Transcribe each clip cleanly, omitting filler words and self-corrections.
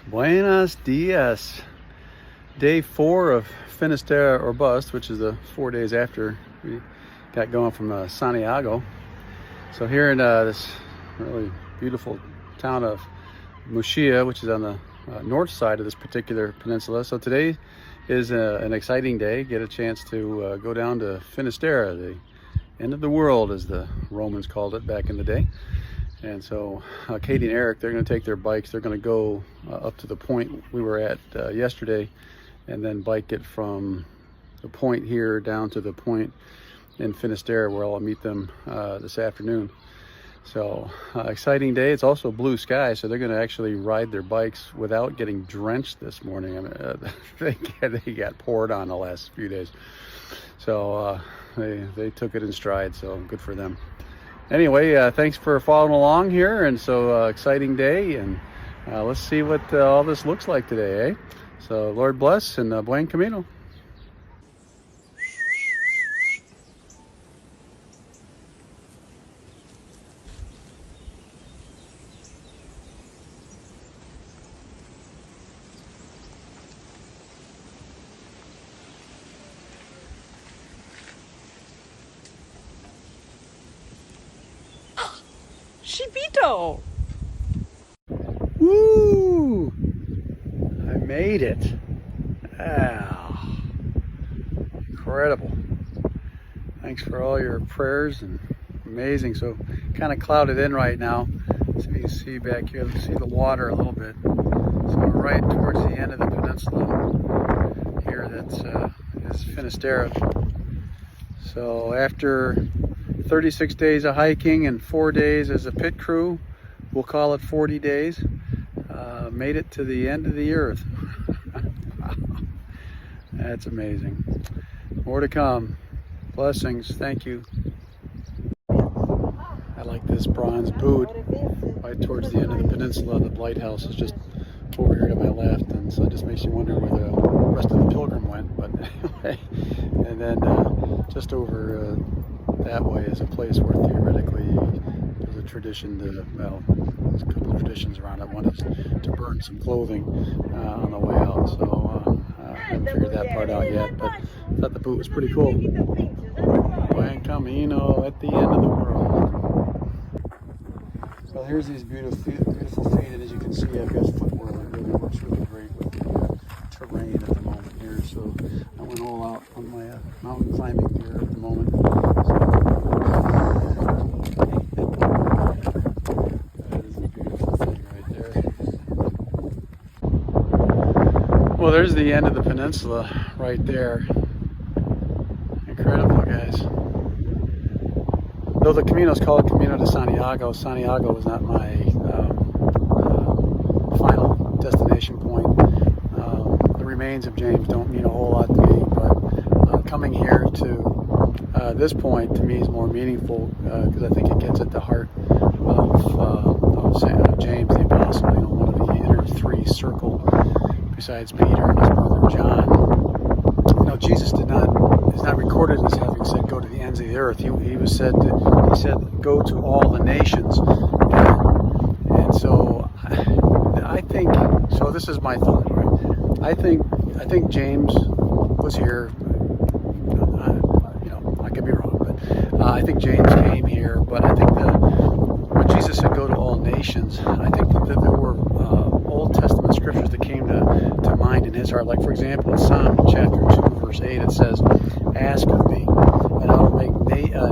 Buenos dias. Day 4 of Finisterre Or Bust, which is the 4 days after we got going from Santiago. So here in this really beautiful town of Muxia, which is on the north side of this particular peninsula. So today is an exciting day. Get a chance to go down to Finisterre, the end of the world, as the Romans called it back in the day. And so Katie and Eric, they're going to take their bikes. They're going to go up to the point we were at yesterday, and then bike it from the point here down to the point in Finisterre, where I'll meet them this afternoon. So exciting day. It's also blue sky, so they're going to actually ride their bikes without getting drenched this morning. I mean, they got poured on the last few days, so they took it in stride. So good for them. Anyway, thanks for following along here, and so exciting day, and let's see what all this looks like today, eh? So Lord bless, and buen camino. Chipito! Woo! I made it. Wow. Incredible. Thanks for all your prayers, and amazing. So kind of clouded in right now. So you can see back here, you can see the water a little bit. So we're right towards the end of the peninsula here. Is Finisterre. So after 36 days of hiking and 4 days as a pit crew, we'll call it 40 days, made it to the end of the earth. That's amazing. More to come. Blessings. Thank you. I like this bronze boot right towards the end of the peninsula. The lighthouse is just over here to my left, and so it just makes you wonder where the rest of the pilgrim went. But anyway, and then just over that way is a place where theoretically there's a tradition to, well, there's a couple of traditions around it. One is to burn some clothing on the way out. So I haven't figured that part out yet, but I thought the boot was pretty cool. Buen camino at the end of the world. So here's these beautiful feet, and as you can see, I've got footwear that really works really great with the terrain at the moment here. So I went all out on my mountain climbing gear at the moment. That is a beautiful thing right there. Well, there's the end of the peninsula right there. Incredible, guys. Though the Camino is called Camino de Santiago, Santiago is not my final destination point. The remains of James don't mean a whole lot to me, but coming here to this point to me is more meaningful because I think it gets at the heart of James the Apostle, one of the inner three circle besides Peter and his brother John. Jesus is not recorded as having said go to the ends of the earth. He said go to all the nations, and so I think so. This is my thought, right? I think James was here. I could be wrong, but I think James came here. But I think when Jesus said go to all nations, I think that there were Old Testament scriptures that came to mind in his heart. Like, for example, in Psalm chapter 2, verse 8, it says, "Ask of me, and I will make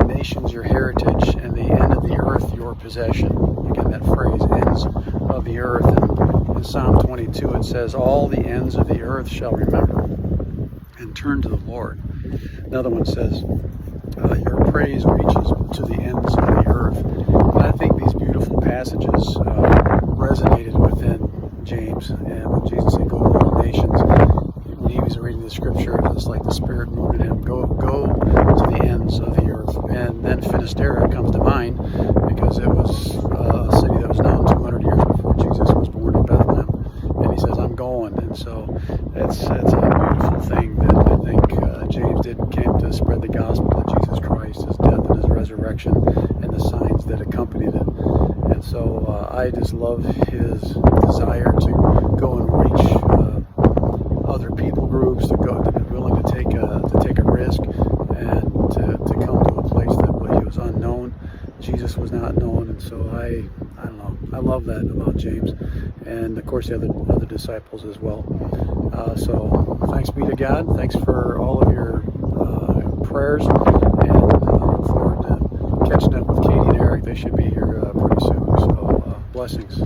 nations your heritage, and the end of the earth your possession." Again, that phrase, ends of the earth. And in Psalm 22, it says, "All the ends of the earth shall remember and turn to the Lord." Another one says, "Your praise reaches to the ends of the earth." And I think these beautiful passages resonated within James, and when Jesus said, "Go to all nations," when he was reading the scripture, it's like the Spirit moved in him. Go to the ends of the earth. And then Finisterre comes to mind because it was a city that was known 200 years before Jesus was born in Bethlehem. And he says, "I'm going." And so it's a beautiful thing that I think James came to spread the gospel of Jesus Christ, his death and his resurrection, and the signs that accompanied it. And so I just love his desire to go and I don't know. I love that about James, and of course the other disciples as well. So thanks be to God. Thanks for all of your prayers, and look forward to catching up with Katie and Eric. They should be here pretty soon. So blessings.